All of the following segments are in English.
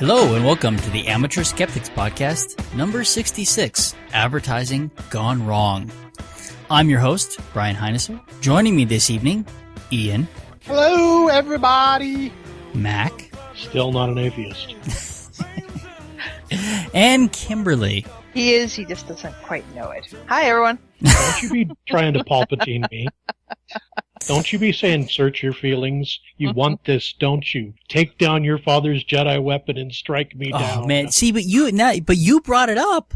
Hello and welcome to the Amateur Skeptics Podcast, number 66, Advertising Gone Wrong. I'm your host, Brian Heinesser. Joining me this evening, Ian. Hello, everybody. Mac. Still not an atheist. And Kimberly. He is, he just doesn't quite know it. Hi, everyone. Don't you be trying to Palpatine me. Don't you be saying search your feelings. You want this, don't you? Take down your father's Jedi weapon and strike me down. Oh, man. See, but you brought it up.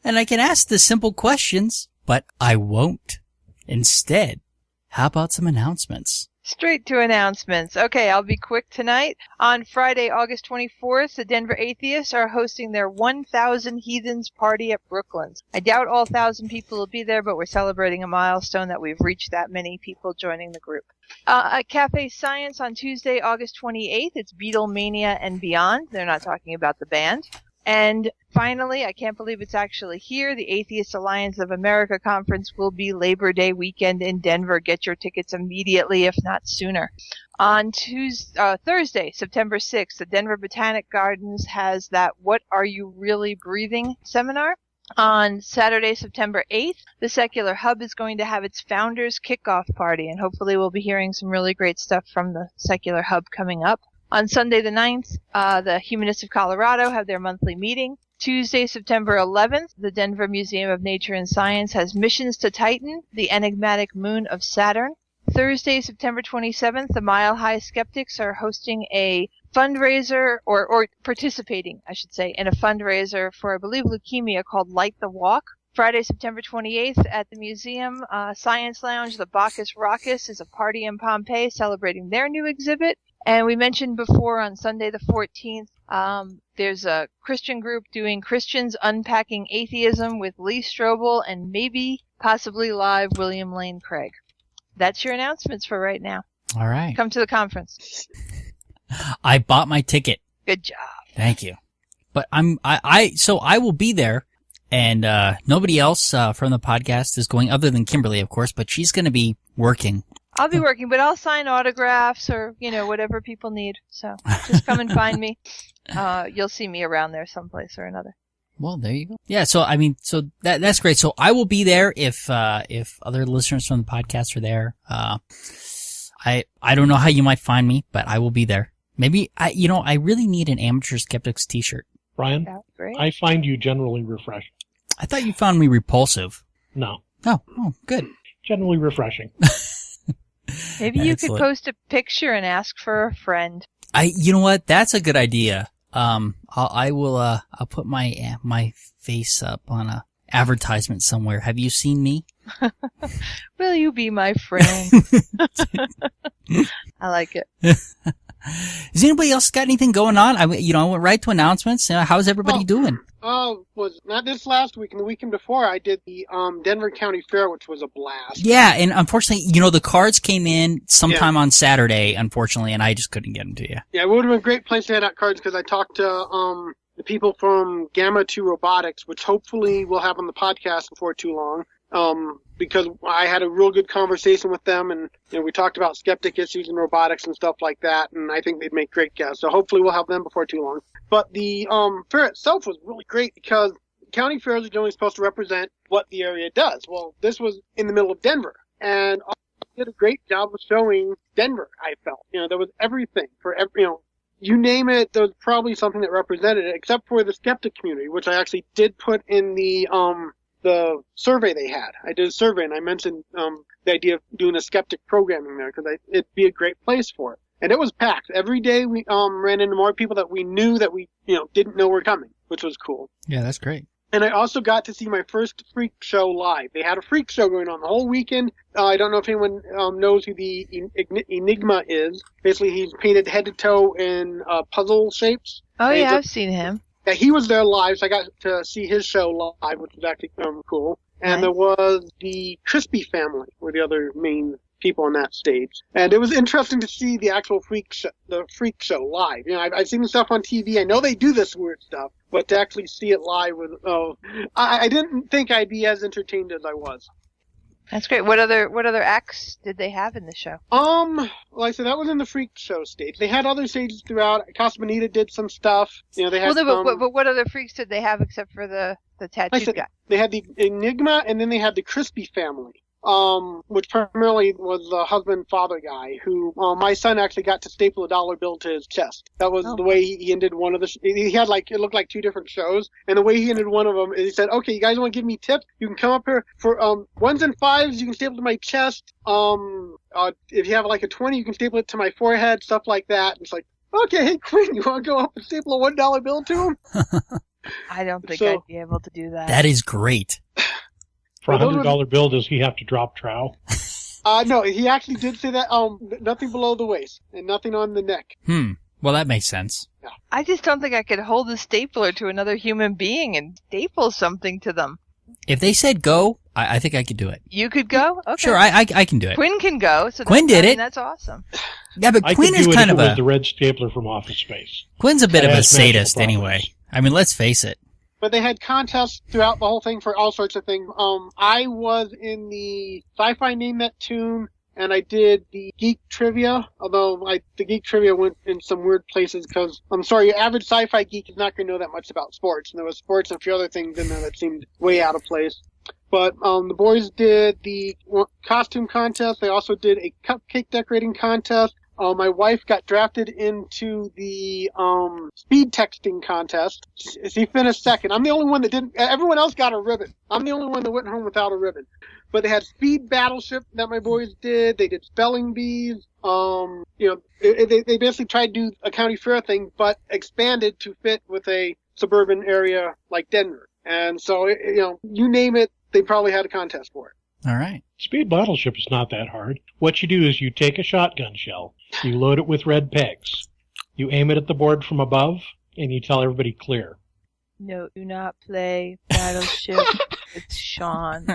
And I can ask the simple questions, but I won't. Instead, how about some announcements? Straight to announcements. Okay, I'll be quick tonight. On Friday, August 24th, the Denver Atheists are hosting their 1,000 Heathens party at Brooklands. I doubt all 1,000 people will be there, but we're celebrating a milestone that we've reached that many people joining the group. At Cafe Science on Tuesday, August 28th, it's Beatlemania and Beyond. They're not talking about the band. And finally, I can't believe it's actually here, the Atheist Alliance of America Conference will be Labor Day weekend in Denver. Get your tickets immediately, if not sooner. On Thursday, September 6th, the Denver Botanic Gardens has that What Are You Really Breathing seminar. On Saturday, September 8th, the Secular Hub is going to have its Founders Kickoff Party, and hopefully we'll be hearing some really great stuff from the Secular Hub coming up. On Sunday the 9th, the Humanists of Colorado have their monthly meeting. Tuesday, September 11th, the Denver Museum of Nature and Science has Missions to Titan, the enigmatic moon of Saturn. Thursday, September 27th, the Mile High Skeptics are hosting a fundraiser, or participating, I should say, in a fundraiser for, I believe, leukemia called Light the Walk. Friday, September 28th, at the museum, Science Lounge, the Bacchus Raucous is a party in Pompeii celebrating their new exhibit. And we mentioned before on Sunday the 14th, there's a Christian group doing Christians Unpacking Atheism with Lee Strobel and possibly live William Lane Craig. That's your announcements for right now. All right. Come to the conference. I bought my ticket. Good job. Thank you. But so I will be there, and nobody else from the podcast is going, other than Kimberly, of course, but she's going to be working. I'll be working, but I'll sign autographs or, whatever people need. So just come and find me. You'll see me around there someplace or another. Well, there you go. Yeah, so that's great. So I will be there if other listeners from the podcast are there. I don't know how you might find me, but I will be there. Maybe I really need an Amateur Skeptics t-shirt. Brian, great. I find you generally refreshing. I thought you found me repulsive. No. Oh, good. Generally refreshing. Maybe you could post a picture and ask for a friend. You know what? That's a good idea. I'll put my face up on a advertisement somewhere. Have you seen me? Will you be my friend? I like it. Has anybody else got anything going on? I went right to announcements. How's everybody doing? Was not this last week and the weekend before I did the Denver County Fair, which was a blast. Yeah, and unfortunately, the cards came in sometime on Saturday, unfortunately, and I just couldn't get them to you. Yeah, it would have been a great place to hand out cards because I talked to the people from Gamma 2 Robotics, which hopefully we'll have on the podcast before too long. Because I had a real good conversation with them, and we talked about skeptic issues and robotics and stuff like that, and I think they'd make great guests. So hopefully we'll have them before too long. But the fair itself was really great because county fairs are generally supposed to represent what the area does. Well, this was in the middle of Denver, and did a great job of showing Denver. I felt, there was everything for every, you name it, there was probably something that represented it, except for the skeptic community, which I actually did put in the survey they had. I did a survey and I mentioned the idea of doing a skeptic programming there because it'd be a great place for it. And it was packed. Every day we ran into more people that we knew that we didn't know were coming, which was cool. Yeah, that's great. And I also got to see my first freak show live. They had a freak show going on the whole weekend. I don't know if anyone knows who the Enigma is. Basically, he's painted head to toe in puzzle shapes. Oh, yeah, I've seen him. Yeah, he was there live, so I got to see his show live, which was actually cool. And There was the Crispy family, were the other main people on that stage. And it was interesting to see the actual freak show live. I've seen the stuff on TV. I know they do this weird stuff, but to actually see it live I didn't think I'd be as entertained as I was. That's great. What other acts did they have in the show? Like I said, that was in the freak show stage. They had other stages throughout. Casa Bonita did some stuff. You know, they had but what other freaks did they have except for the tattooed guy? They had the Enigma, and then they had the Crispy family. Which primarily was the husband-father guy who, my son actually got to staple a dollar bill to his chest. That was the way he ended one of the, he had it looked like 2 different shows, and the way he ended one of them is he said, okay, you guys want to give me tips? You can come up here for, 1s and 5s, you can staple to my chest. If you have a 20, you can staple it to my forehead, stuff like that. And it's like, okay, hey, Quinn, you want to go up and staple a $1 bill to him? I don't think I'd be able to do that. That is great. For a $100 bill, does he have to drop trowel? No, he actually did say that, nothing below the waist and nothing on the neck. Well, that makes sense. Yeah. I just don't think I could hold a stapler to another human being and staple something to them. If they said go, I think I could do it. You could go? Okay. Sure, I can do it. Quinn can go. So Quinn did it. That's awesome. Yeah, but Quinn is kind of the red stapler from Office Space. Quinn's a bit of a sadist anyway. I mean, let's face it. But they had contests throughout the whole thing for all sorts of things. I was in the Sci-Fi Name That Tune, and I did the Geek Trivia, although the Geek Trivia went in some weird places because, I'm sorry, your average sci-fi geek is not going to know that much about sports. And there was sports and a few other things in there that seemed way out of place. But the boys did the costume contest. They also did a cupcake decorating contest. My wife got drafted into the speed texting contest. She finished second. I'm the only one that didn't. Everyone else got a ribbon. I'm the only one that went home without a ribbon. But they had speed battleship that my boys did. They did spelling bees. They basically tried to do a county fair thing, but expanded to fit with a suburban area like Denver. And so, you name it, they probably had a contest for it. All right. Speed battleship is not that hard. What you do is you take a shotgun shell, you load it with red pegs, you aim it at the board from above, and you tell everybody clear. No, do not play Battleship with Sean.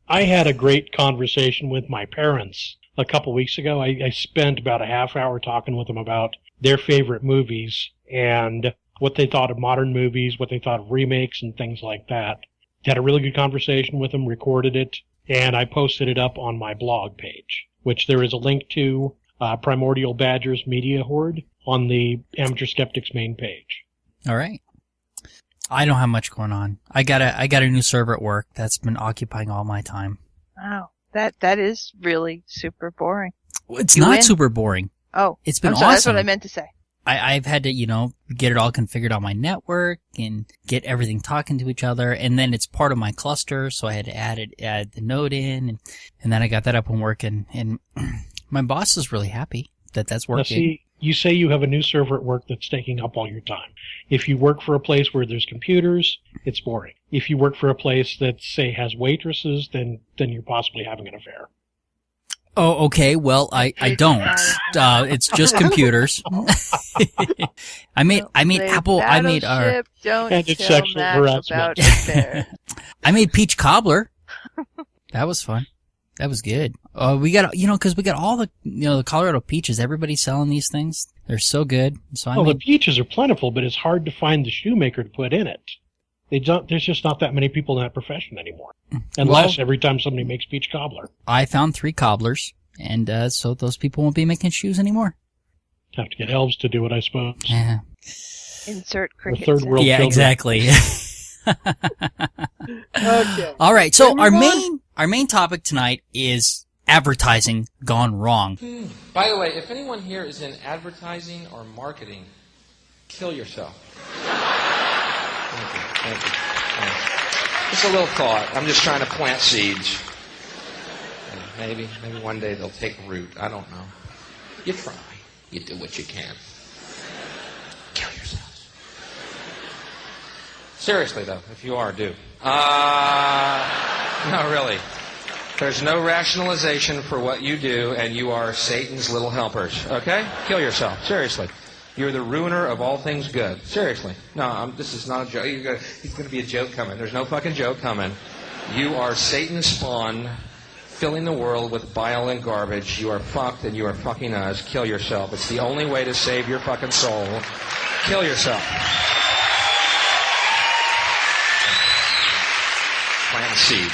I had a great conversation with my parents a couple weeks ago. I spent about a half hour talking with them about their favorite movies and what they thought of modern movies, what they thought of remakes and things like that. Had a really good conversation with them, recorded it, and I posted it up on my blog page, which there is a link to Primordial Badger's Media Horde on the Amateur Skeptics main page. All right. I don't have much going on. I got a new server at work that's been occupying all my time. Wow. That is really super boring. It's not super boring. Oh. It's been awesome. awesome. That's what I meant to say. I've had to, get it all configured on my network and get everything talking to each other. And then it's part of my cluster, so I had to add the node in. And then I got that up and working. And my boss is really happy that that's working. Now see, you say you have a new server at work that's taking up all your time. If you work for a place where there's computers, it's boring. If you work for a place that, say, has waitresses, then you're possibly having an affair. Oh, okay. Well, I don't. It's just computers. I made Apple. I made our. And it's sexual harassment. I made peach cobbler. That was fun. That was good. We got because we got all the the Colorado peaches. Everybody's selling these things. They're so good. So the peaches are plentiful, but it's hard to find the shoemaker to put in it. There's just not that many people in that profession anymore. Unless every time somebody makes peach cobbler. I found 3 cobblers, and so those people won't be making shoes anymore. Have to get elves to do it, I suppose. Yeah. Insert cricket. Third world yeah, children. Exactly. Okay. All right, so our main topic tonight is advertising gone wrong. By the way, if anyone here is in advertising or marketing, kill yourself. Thank you. Just a little thought. I'm just trying to plant seeds. Maybe one day they'll take root. I don't know. You try. You do what you can. Kill yourselves. Seriously, though, if you are, do. No, really. There's no rationalization for what you do, and you are Satan's little helpers. Okay? Kill yourself. Seriously. You're the ruiner of all things good. Seriously. No, this is not a joke. He's going to be a joke coming. There's no fucking joke coming. You are Satan's spawn, filling the world with bile and garbage. You are fucked, and you are fucking us. Kill yourself. It's the only way to save your fucking soul. Kill yourself. seeds.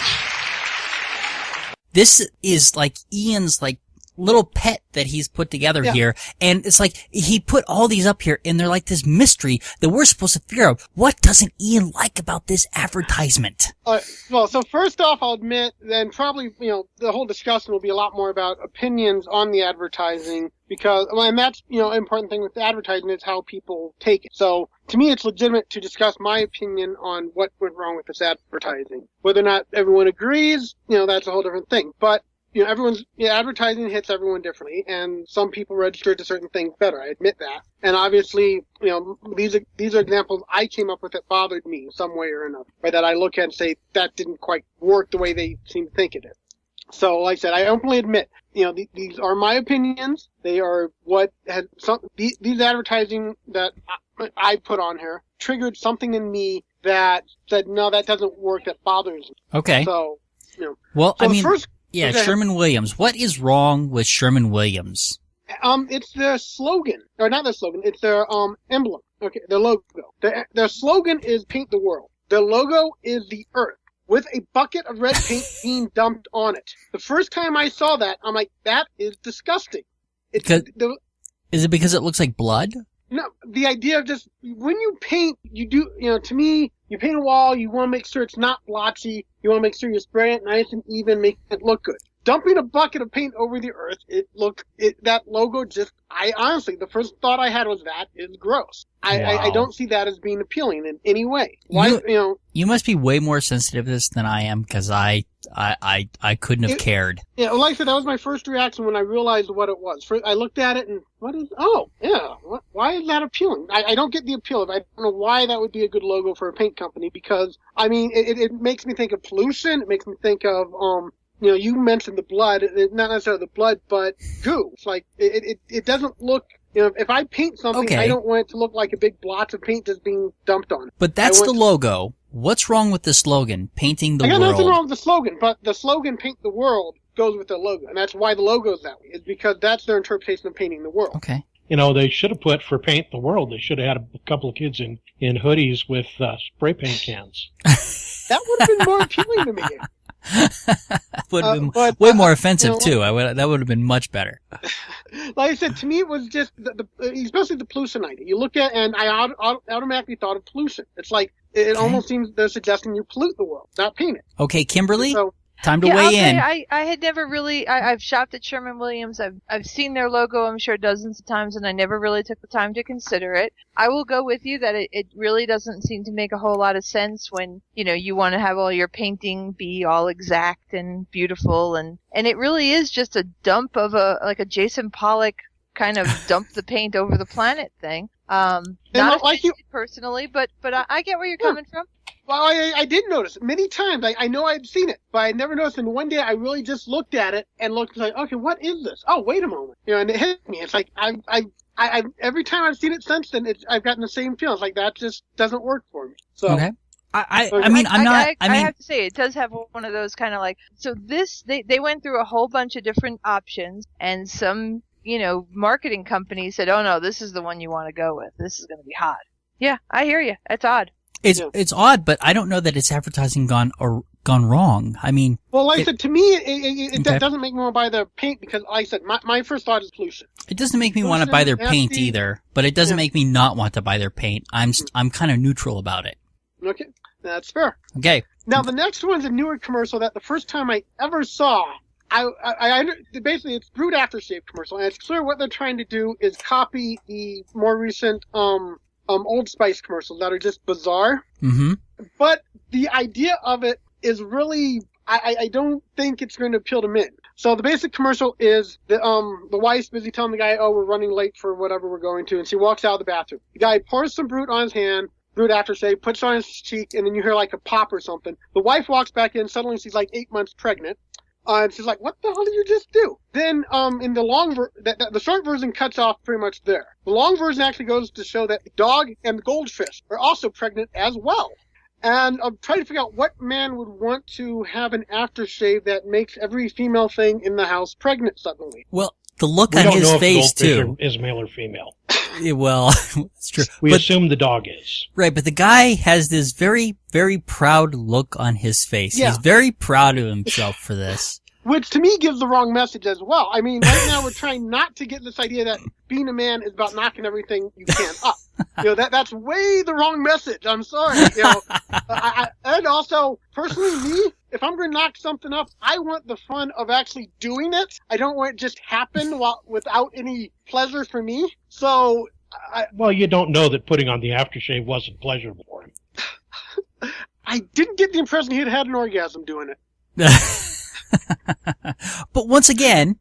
This is like Ian's like little pet that he's put together here. And it's like he put all these up here and they're like this mystery that we're supposed to figure out. What doesn't Ian like about this advertisement? Well, so first off, I'll admit, then probably, the whole discussion will be a lot more about opinions on the advertising because, and that's, an important thing with the advertising is how people take it. So to me, it's legitimate to discuss my opinion on what went wrong with this advertising. Whether or not everyone agrees, that's a whole different thing. But advertising hits everyone differently, and some people register to certain things better. I admit that. And obviously, these are examples I came up with that bothered me some way or another, right? That I look at and say that didn't quite work the way they seem to think it is. So, like I said, I openly admit, these are my opinions. They are what had these advertising that I put on here triggered something in me that said, no, that doesn't work. That bothers me. Okay. So, Well, so I mean. First, yeah, Sherman-Williams. What is wrong with Sherman-Williams? It's their slogan, or not their slogan. It's their emblem. Okay, their logo. Their slogan is "Paint the World." Their logo is the Earth with a bucket of red paint being dumped on it. The first time I saw that, I'm like, that is disgusting. Is it because it looks like blood? No, the idea of just when you paint, you do. To me, you paint a wall. You want to make sure it's not blotchy. You want to make sure you spray it nice and even, make it look good. Dumping a bucket of paint over the Earth, that logo just, I honestly, the first thought I had was that is gross. I don't see that as being appealing in any way. Why, You must be way more sensitive to this than I am, because I couldn't have cared. Yeah, well, like I said, that was my first reaction when I realized what it was. First, I looked at it and, why is that appealing? I don't get the appeal of it. I don't know why that would be a good logo for a paint company, because, I mean, it makes me think of pollution. It makes me think of, you mentioned the blood, not necessarily the blood, but goo. It's like, it doesn't look, if I paint something, I don't want it to look like a big blotch of paint just being dumped on it. But that's the logo. What's wrong with the slogan, painting the world? I got nothing wrong with the slogan, but the slogan, paint the world, goes with their logo. And that's why the logo's that way. It's because that's their interpretation of painting the world. Okay. They should have put for paint the world, they should have had a couple of kids in hoodies with spray paint cans. That would have been more appealing to me. Would have been way more offensive too. That would have been much better. Like I said, to me, it was just especially the pollution idea. You look at, and I automatically thought of pollution. It's like it almost seems they're suggesting you pollute the world, not paint it. Okay, Kimberly, So, time to weigh in. I had never really. I've shopped at Sherman-Williams. I've seen their logo, I'm sure, dozens of times, and I never really took the time to consider it. I will go with you that it really doesn't seem to make a whole lot of sense when you want to have all your painting be all exact and beautiful, and it really is just a dump of a Jason Pollock kind of dump the paint over the planet thing. Not like you personally, but I get where you're coming from. Well, I did notice it many times. I know I'd seen it, but I never noticed. And one day I really just looked at it and looked like, okay, what is this? Oh, wait a moment. And it hit me. It's like I every time I've seen it since then, I've gotten the same feeling. It's like that just doesn't work for me. So. Okay. I have to say, it does have one of those kind of like, so they went through a whole bunch of different options, and some, marketing companies said, oh no, this is the one you want to go with. This is going to be hot. Yeah, I hear you. That's odd. It's odd, but I don't know that it's advertising gone wrong. I mean, well, like I said, to me, it doesn't make me want to buy their paint because, like I said, my first thought is pollution. It doesn't make me want to buy their paint either, but it doesn't make me not want to buy their paint. I'm kind of neutral about it. Okay, that's fair. Okay. Now the next one's a newer commercial that the first time I ever saw, basically it's Brute Aftershave commercial, and it's clear what they're trying to do is copy the more recent Old Spice commercials that are just bizarre. Mm-hmm. But the idea of it is really, I don't think it's going to appeal to men. So the basic commercial is the wife's busy telling the guy, oh, we're running late for whatever we're going to, and she walks out of the bathroom. The guy pours some Brute on his hand, Brute Aftershave, puts it on his cheek, and then you hear like a pop or something. The wife walks back in, suddenly she's like 8 months pregnant. And she's like, what the hell did you just do? Then, in the the short version cuts off pretty much there. The long version actually goes to show that the dog and the goldfish are also pregnant as well. And I'm trying to figure out what man would want to have an aftershave that makes every female thing in the house pregnant suddenly. Well, the look on his face, too. Is male or female. Well, it's true. We But, assume the dog is. right, but the guy has this very, very proud look on his face. Yeah. He's very proud of himself for this. Which to me gives the wrong message as well. I mean, right now we're trying not to get this idea that being a man is about knocking everything you can up. That's way the wrong message. I'm sorry. And also, personally, me, if I'm going to knock something up, I want the fun of actually doing it. I don't want it just happen without any pleasure for me. So, Well, you don't know that putting on the aftershave wasn't pleasurable for him. I didn't get the impression he had an orgasm doing it. But once again,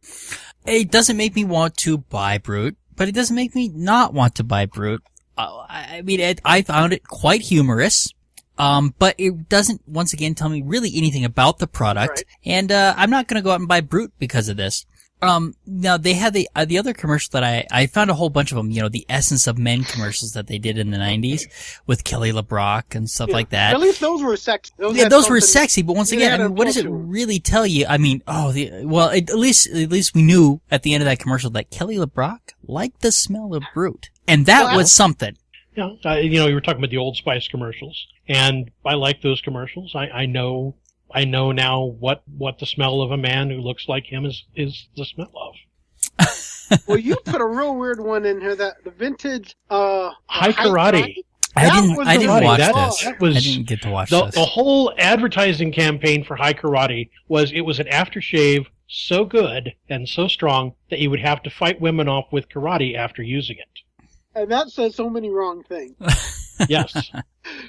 it doesn't make me want to buy Brute, but it doesn't make me not want to buy Brute. I mean, I found it quite humorous. But it doesn't, once again, tell me really anything about the product. Right. And, I'm not gonna go out and buy Brute because of this. Now they had the other commercial that I found a whole bunch of them, the Essence of Men commercials that they did in the 90s with Kelly LeBrock and stuff like that. At least those were sexy. Those were sexy, but once again, had I a mean, what does it approach to 'em. really tell you? I mean, at least we knew at the end of that commercial that Kelly LeBrock liked the smell of Brute. And that was something. Yeah, you were talking about the Old Spice commercials, and I like those commercials. I know now what the smell of a man who looks like him is the smell of. Well, you put a real weird one in here, that the vintage High Karate. I didn't watch That this. was I didn't get to watch the this. whole advertising campaign for High Karate was an aftershave so good and so strong that you would have to fight women off with karate after using it. And that says so many wrong things. Yes.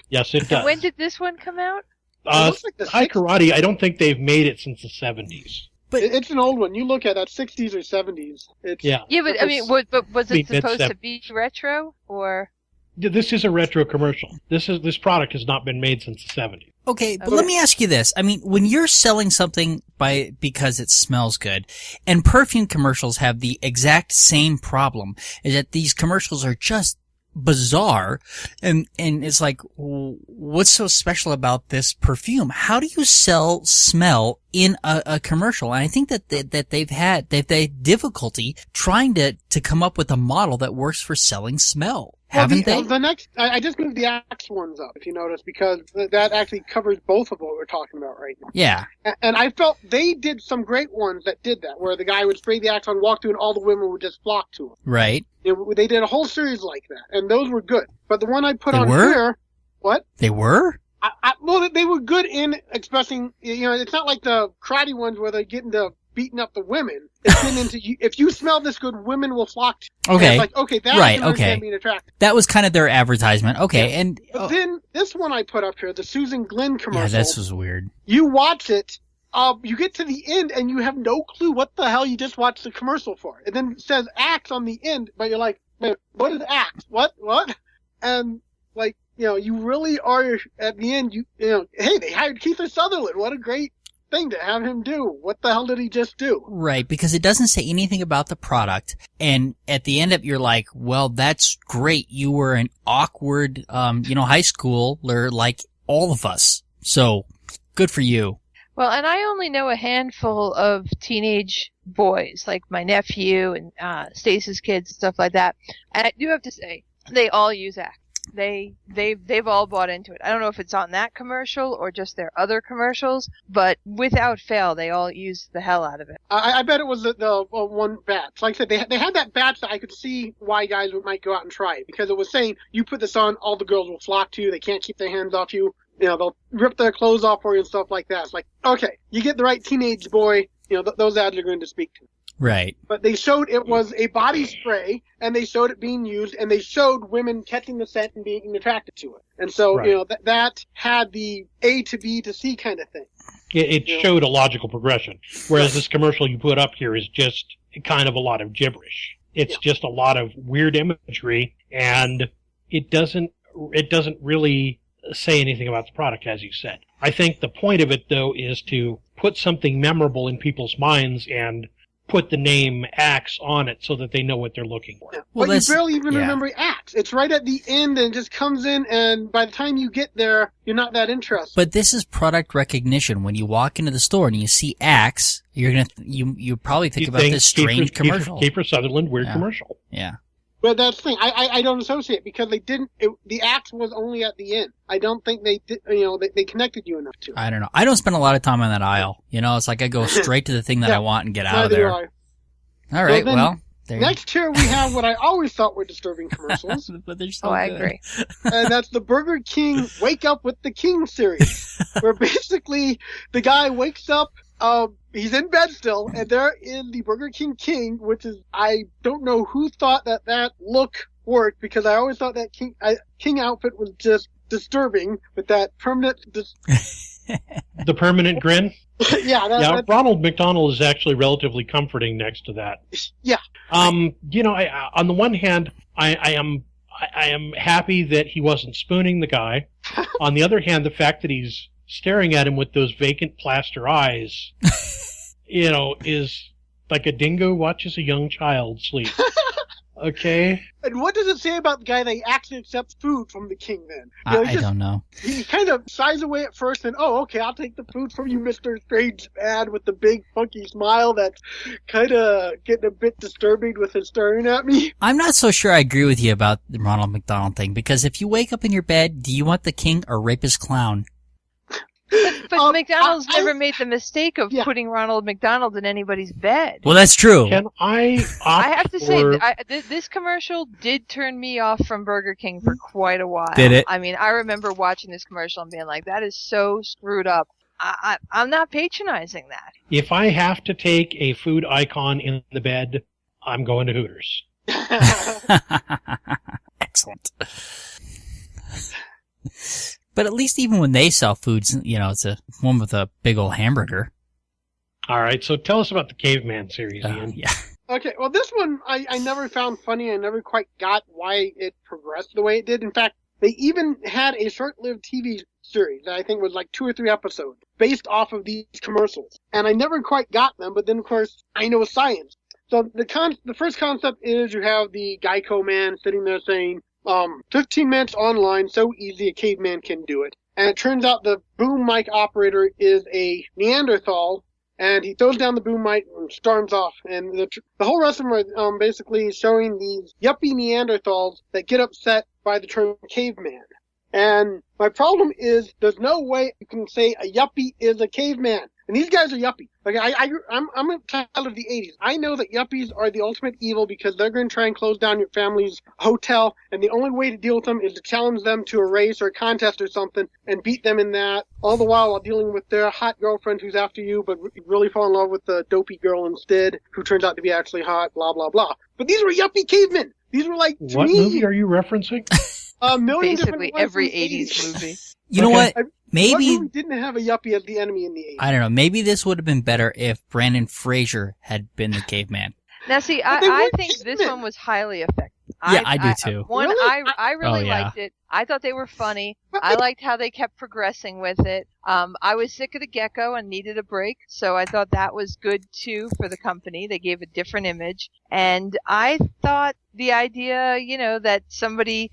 Yes, it does. When did this one come out? It looks like the High 60s. Karate, I don't think they've made it since the 70s. It's an old one. You look at that 60s or 70s. Yeah. Yeah, but I mean, was it supposed to mid-seven- be retro or? This is a retro commercial. This product has not been made since the 70s. Okay, but let me ask you this. I mean, when you're selling something because it smells good, and perfume commercials have the exact same problem, is that these commercials are just bizarre, and it's like, what's so special about this perfume? How do you sell smell in a commercial? And I think that they've had difficulty trying to come up with a model that works for selling smell. Haven't they? The next, I just moved the Axe ones up, if you notice, because that actually covers both of what we're talking about right now. Yeah. And I felt they did some great ones that did that, where the guy would spray the Axe on, walk through, and all the women would just flock to him. Right. They did a whole series like that, and those were good. But the one I put They on were? here, what? They were? Well, they were good in expressing, it's not like the karate ones where they're getting to beating up the women. It's getting into, if you smell this good, women will flock to you. Okay. And it's like, okay, that's Right, understand being attractive. That was kind of their advertisement. Okay, Yeah. and But then, this one I put up here, the Susan Glenn commercial. yeah, this was weird. You watch it, you get to the end, and you have no clue what the hell you just watched the commercial for. And then it says Axe on the end, but you're like, wait, what is Axe? What? And, like, you really are, at the end, hey, they hired Kiefer Sutherland. What a great thing to have him do. What the hell did he just do? Right, because it doesn't say anything about the product, and at the end of it, you're like, well, that's great. You were an awkward, high schooler like all of us. So, good for you. Well, and I only know a handful of teenage boys, like my nephew and Stace's kids and stuff like that. And I do have to say, they all use Axe. They've all bought into it. I don't know if it's on that commercial or just their other commercials, but without fail, they all use the hell out of it. I bet it was the one batch. Like I said, they had that batch that I could see why guys might go out and try it, because it was saying, you put this on, all the girls will flock to you. They can't keep their hands off you. They'll rip their clothes off for you and stuff like that. It's like, okay, you get the right teenage boy, those ads are going to speak to. Right. But they showed it was a body spray, and they showed it being used, and they showed women catching the scent and being attracted to it. And so, Right. that had the A to B to C kind of thing. It showed a logical progression, whereas this commercial you put up here is just kind of a lot of gibberish. It's just a lot of weird imagery, and it doesn't really say anything about the product, as you said. I think the point of it, though, is to put something memorable in people's minds and put the name Axe on it so that they know what they're looking for. Yeah. Well, But you that's- barely even yeah. remember Axe. It's right at the end and it just comes in, and by the time you get there, you're not that interested. But this is product recognition. When you walk into the store and you see Axe, you're gonna you probably think about this strange commercial. Kiefer Sutherland weird Yeah. commercial. Yeah. But that's the thing. I don't associate because they didn't. The axe was only at the end. I don't think they did. They connected you enough to it. I don't know. I don't spend a lot of time on that aisle. It's like I go straight to the thing that I want and get out of there. All right. Well, next here we have what I always thought were disturbing commercials. But they're so I good. agree. And that's the Burger King Wake Up with the King series, where basically the guy wakes up. He's in bed still, and they're in the Burger King, which is, I don't know who thought that look worked, because I always thought that King outfit was just disturbing with that permanent... The permanent grin? Yeah. Ronald McDonald is actually relatively comforting next to that. Yeah. On the one hand, I am happy that he wasn't spooning the guy. On the other hand, the fact that he's staring at him with those vacant plaster eyes, is like a dingo watches a young child sleep. Okay. And what does it say about the guy that actually accepts food from the king then? I don't know. He kind of shies away at first and, okay, I'll take the food from you, Mr. Strange Man, with the big funky smile that's kind of getting a bit disturbing with his staring at me. I'm not so sure I agree with you about the Ronald McDonald thing, because if you wake up in your bed, do you want the king or rapist clown? But McDonald's never made the mistake of putting Ronald McDonald in anybody's bed. Well, that's true. Can I have to say, this commercial did turn me off from Burger King for quite a while. Did it? I mean, I remember watching this commercial and being like, that is so screwed up. I'm not patronizing that. If I have to take a food icon in the bed, I'm going to Hooters. Excellent. But at least even when they sell foods, it's a one with a big old hamburger. All right, so tell us about the Caveman series, Ian. Yeah. Okay, well, this one I never found funny. I never quite got why it progressed the way it did. In fact, they even had a short-lived TV series that I think was like 2 or 3 episodes based off of these commercials. And I never quite got them, but then, of course, I know science. So the first concept is you have the Geico man sitting there saying, 15 minutes online, so easy a caveman can do it. And it turns out the boom mic operator is a Neanderthal, and he throws down the boom mic and storms off. And the whole rest of them are basically showing these yuppie Neanderthals that get upset by the term caveman. And my problem is there's no way you can say a yuppie is a caveman. And these guys are yuppie. Like I'm a child of the 80s. I know that yuppies are the ultimate evil because they're going to try and close down your family's hotel, and the only way to deal with them is to challenge them to a race or a contest or something and beat them in that, all the while dealing with their hot girlfriend who's after you but really fall in love with the dopey girl instead, who turns out to be actually hot, blah, blah, blah. But these were yuppie cavemen. These were like, what movie are you referencing? A million Basically different every 80s movie. You know what? Maybe Maybe what didn't have a yuppie as the enemy in the 80s. I don't know. Maybe this would have been better if Brandon Fraser had been the caveman. Now, see, I think this one was highly effective. Yeah, I do too. Really? I really liked it. I thought they were funny. I liked how they kept progressing with it. I was sick of the gecko and needed a break, so I thought that was good too for the company. They gave a different image. And I thought the idea, that somebody,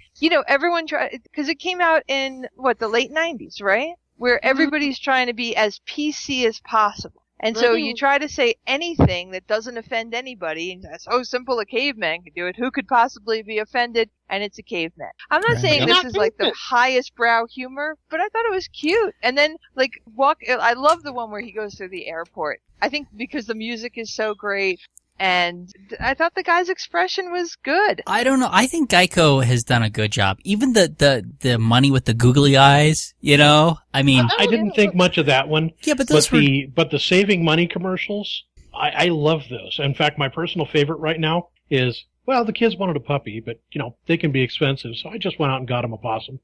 everyone tried, because it came out in, the late 90s, right? Where everybody's trying to be as PC as possible. And so you try to say anything that doesn't offend anybody, and that's so simple a caveman could do it. Who could possibly be offended? And it's a caveman. I'm not saying this is like the highest brow humor, but I thought it was cute. And then, I love the one where he goes through the airport. I think because the music is so great. And I thought the guy's expression was good. I don't know. I think Geico has done a good job. Even the money with the googly eyes, I mean, I didn't think much of that one. Yeah, but the saving money commercials, I love those. In fact, my personal favorite right now is, the kids wanted a puppy, but they can be expensive, so I just went out and got them a possum.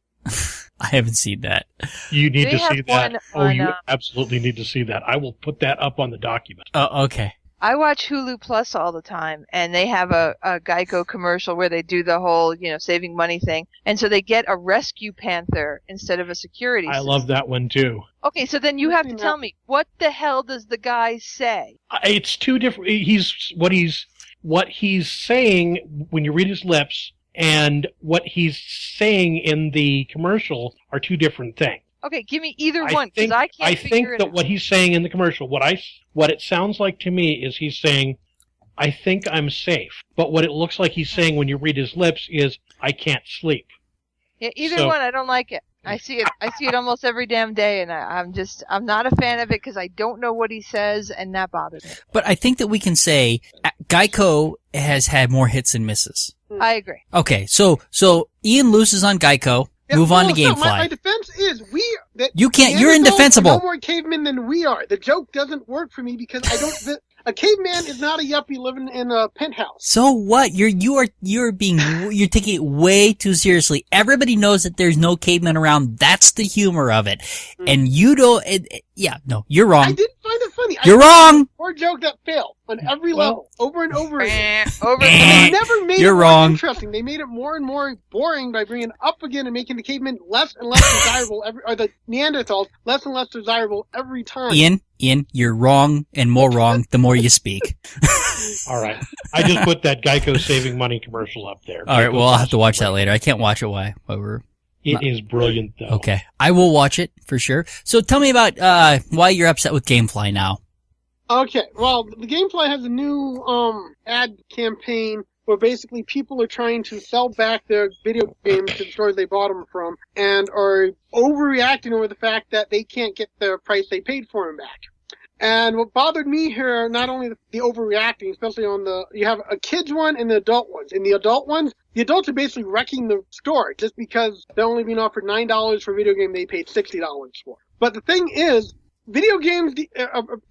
I haven't seen that. You need to see that. You absolutely need to see that. I will put that up on the document. Oh, okay. I watch Hulu Plus all the time, and they have a Geico commercial where they do the whole, saving money thing. And so they get a rescue panther instead of a security system. I love that one, too. Okay, so then you have to tell me, what the hell does the guy say? It's two different... What he's saying when you read his lips and what he's saying in the commercial are two different things. Okay, give me either one, because I can't figure it out. I think that what he's saying in the commercial, what it sounds like to me is he's saying, I think I'm safe. But what it looks like he's saying when you read his lips is, I can't sleep. Yeah, either one, I don't like it. I see it almost every damn day, and I'm not a fan of it because I don't know what he says, and that bothers me. But I think that we can say Geico has had more hits and misses. I agree. Okay, so Ian loses on Geico. Move on to GameFly. My defense is you're indefensible. No more cavemen than we are. The joke doesn't work for me because I don't. A caveman is not a yuppie living in a penthouse. So what? You're taking it way too seriously. Everybody knows that there's no cavemen around. That's the humor of it. And you don't. You're wrong. I didn't find it funny. You're wrong. Or joke that failed on every level, over and over again. They never made You're it wrong. more interesting. They made it more and more boring by bringing it up again and making the cavemen less and less desirable, or the Neanderthals less and less desirable every time. Ian, you're wrong and more wrong the more you speak. All right. I just put that Geico saving money commercial up there. All right, well, I'll have to watch that later. I can't watch it. Why we're... It is brilliant, though. Okay. I will watch it for sure. So tell me about why you're upset with GameFly now. Okay, well, the GameFly has a new ad campaign where basically people are trying to sell back their video games to the stores they bought them from and are overreacting over the fact that they can't get the price they paid for them back. And what bothered me here, not only the overreacting, especially on you have a kids one and the adult ones. In the adult ones, the adults are basically wrecking the store just because they're only being offered $9 for a video game they paid $60 for. But the thing is, video games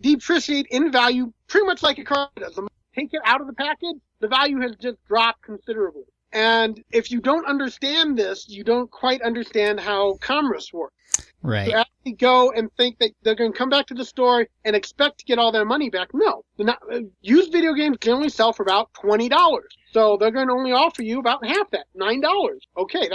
depreciate in value pretty much like a car does. The moment you take it out of the package, the value has just dropped considerably. And if you don't understand this, you don't quite understand how commerce works. Right. To actually go and think that they're going to come back to the store and expect to get all their money back. No. Used video games generally sell for about $20. So they're going to only offer you about half that, $9. Okay,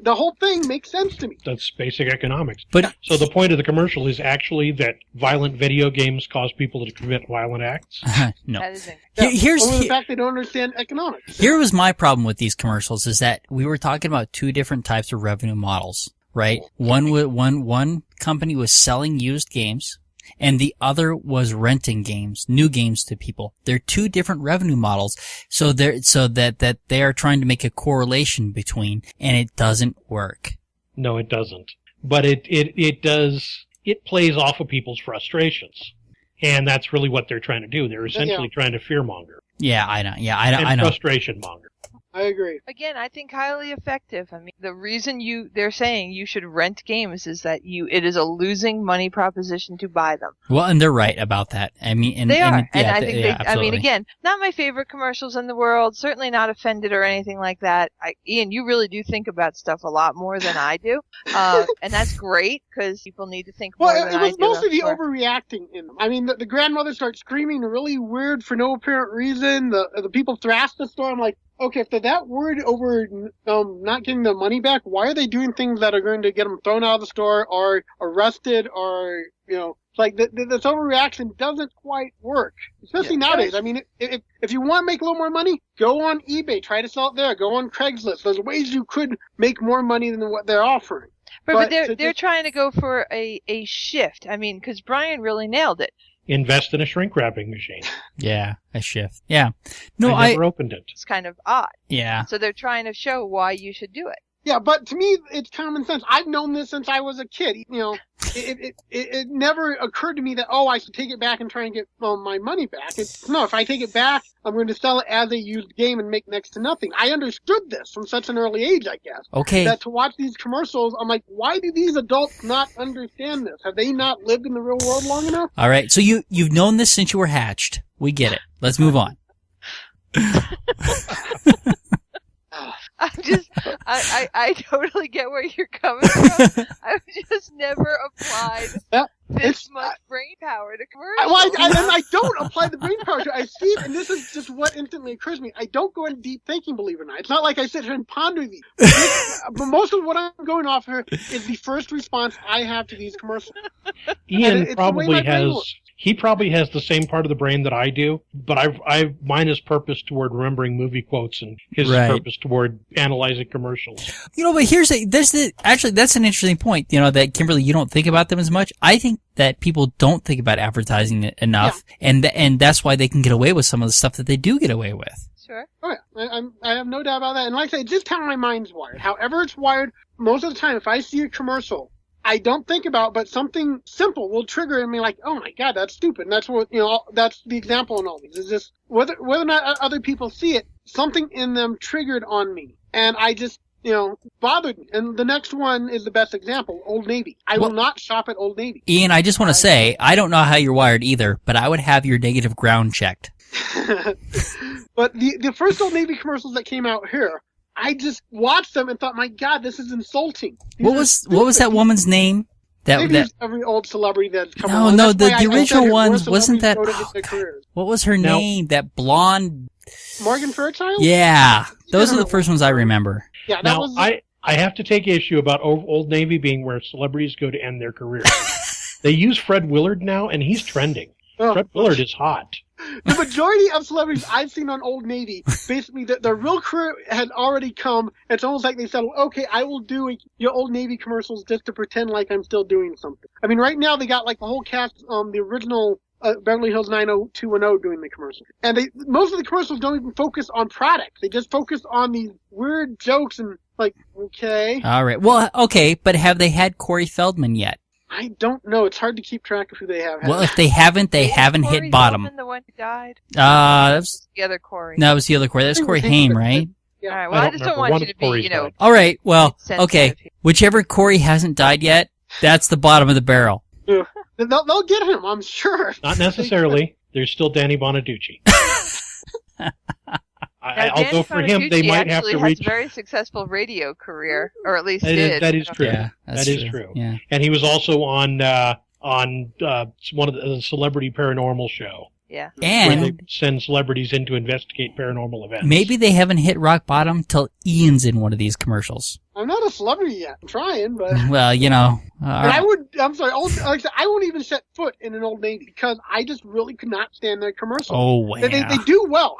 the whole thing makes sense to me. That's basic economics. But so the point of the commercial is actually that violent video games cause people to commit violent acts? No. That is Here's the fact they don't understand economics. Here was my problem with these commercials is that we were talking about two different types of revenue models, right? One company was selling used games, and the other was renting games, new games to people. They're two different revenue models, so that they are trying to make a correlation between, and it doesn't work. No, it doesn't. But it does. It plays off of people's frustrations, and that's really what they're trying to do. They're essentially trying to fearmonger. Yeah, I know. Yeah, I know. Frustration monger. I agree. Again, I think highly effective. I mean, the reason they're saying you should rent games is that it is a losing money proposition to buy them. Well, and they're right about that. I mean, they are. Yeah, and I think absolutely. I mean, again, not my favorite commercials in the world. Certainly not offended or anything like that. Ian, you really do think about stuff a lot more than I do, and that's great because people need to think more than I do. Well, it was mostly the overreacting in them. I mean, the grandmother starts screaming really weird for no apparent reason. The people thrash the store. I'm like, okay, if they're that worried over not getting the money back, why are they doing things that are going to get them thrown out of the store or arrested or, like this overreaction doesn't quite work, especially nowadays. I mean, if you want to make a little more money, go on eBay, try to sell it there. Go on Craigslist. There's ways you could make more money than what they're offering. But they're trying to go for a shift. I mean, because Brian really nailed it. Invest in a shrink wrapping machine. Yeah, a shift. Yeah. No, I never opened it. It's kind of odd. Yeah. So they're trying to show why you should do it. Yeah, but to me, it's common sense. I've known this since I was a kid. It never occurred to me that, I should take it back and try and get my money back. No, if I take it back, I'm going to sell it as a used game and make next to nothing. I understood this from such an early age, I guess. Okay. That to watch these commercials, I'm like, why do these adults not understand this? Have they not lived in the real world long enough? All right. So you've known this since you were hatched. We get it. Let's move on. I totally get where you're coming from. I've just never applied this much brain power to commercials. I don't apply the brain power to it. I see it, and this is just what instantly occurs to me. I don't go into deep thinking, believe it or not. It's not like I sit here and ponder these. But most of what I'm going off here is the first response I have to these commercials. Ian probably has He probably has the same part of the brain that I do, but mine is purpose toward remembering movie quotes, and his is purpose toward analyzing commercials. But actually, that's an interesting point, that Kimberly, you don't think about them as much. I think that people don't think about advertising enough, and that's why they can get away with some of the stuff that they do get away with. Sure. Oh yeah, I have no doubt about that. And like I say, just how my mind's wired. However it's wired, most of the time, if I see a commercial, I don't think about, but something simple will trigger in me like, oh my God, that's stupid. And that's what, that's the example in all these. Is just whether or not other people see it, something in them triggered on me. And I just, bothered me. And the next one is the best example, Old Navy. I will not shop at Old Navy. Ian, I just want to say, I don't know how you're wired either, but I would have your negative ground checked. But the first Old Navy commercials that came out here, I just watched them and thought, my God, this is insulting. What was that woman's name? Every old celebrity that's come along. No, the original ones, wasn't that... what was her name? That blonde... Morgan Fairchild? Yeah. Those are the first ones I remember. Yeah, that was... I have to take issue about Old Navy being where celebrities go to end their career. They use Fred Willard now, and he's trending. Fred Willard is hot. The majority of celebrities I've seen on Old Navy, basically, their real career had already come. It's almost like they said, okay, I will do your Old Navy commercials just to pretend like I'm still doing something. I mean, right now they got like the whole cast, the original Beverly Hills 90210 doing the commercial. And most of the commercials don't even focus on products. They just focus on these weird jokes and like, okay. All right. Well, okay, but have they had Corey Feldman yet? I don't know. It's hard to keep track of who they have. Well, if they haven't, they haven't Corey hit bottom. Feldman, the one who died? That was the other Corey. No, it was the other Corey. That was Corey Haim, right? Yeah. All right. Well, I just don't want you to be, All right. Well, okay. Whichever Corey hasn't died yet, that's the bottom of the barrel. Yeah. They'll get him, I'm sure. Not necessarily. There's still Danny Bonaducci. I'll go for him. They might have to reach. Has a very successful radio career, or at least did. That is true. Yeah, that is true. Yeah. And he was also on one of the Celebrity Paranormal show. Yeah. And where they send celebrities in to investigate paranormal events. Maybe they haven't hit rock bottom till Ian's in one of these commercials. I'm not a celebrity yet. I'm trying, but... Well, I won't even set foot in an Old Navy because I just really could not stand their commercials. Oh, wow. They do well.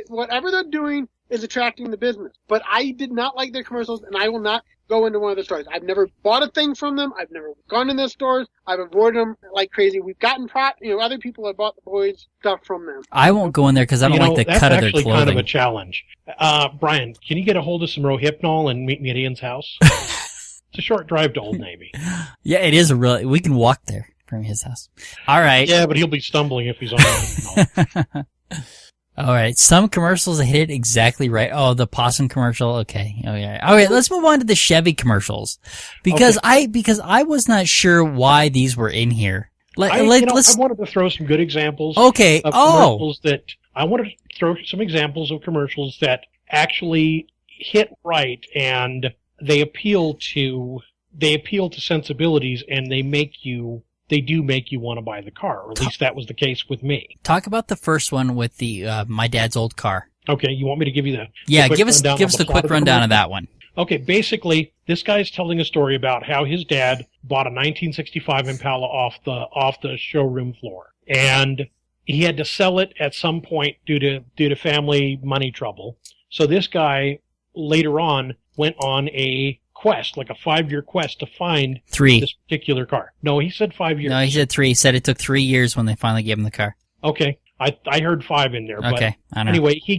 Whatever they're doing is attracting the business. But I did not like their commercials, and I will not go into one of their stores. I've never bought a thing from them. I've never gone in their stores. I've avoided them like crazy. We've gotten other people have bought the boys stuff from them. I won't go in there because I don't like the cut of their clothing. That's actually kind of a challenge. Brian, can you get a hold of some Rohypnol and meet me at Ian's house? It's a short drive to Old Navy. Yeah, it is we can walk there from his house. All right. Yeah, but he'll be stumbling if he's on Rohypnol. All right, some commercials hit it exactly right. Oh, the possum commercial. Okay. Oh yeah. All right, let's move on to the Chevy commercials because I was not sure why these were in here. I wanted to throw some good examples. Okay. Of commercials I wanted to throw some examples of commercials that actually hit right and they appeal to sensibilities and they do make you want to buy the car, or at least that was the case with me. Talk about the first one with the my dad's old car. Okay, you want me to give you give us the quick rundown of that one. Okay, basically, this guy's telling a story about how his dad bought a 1965 Impala off the showroom floor, and he had to sell it at some point due to family money trouble. So this guy later on went on a quest, like a 5-year quest to find 3 this particular car. No, he said 5 years. No, he said 3. He said it took 3 years when they finally gave him the car. Okay, I heard 5 in there. Okay, but I know. Anyway, he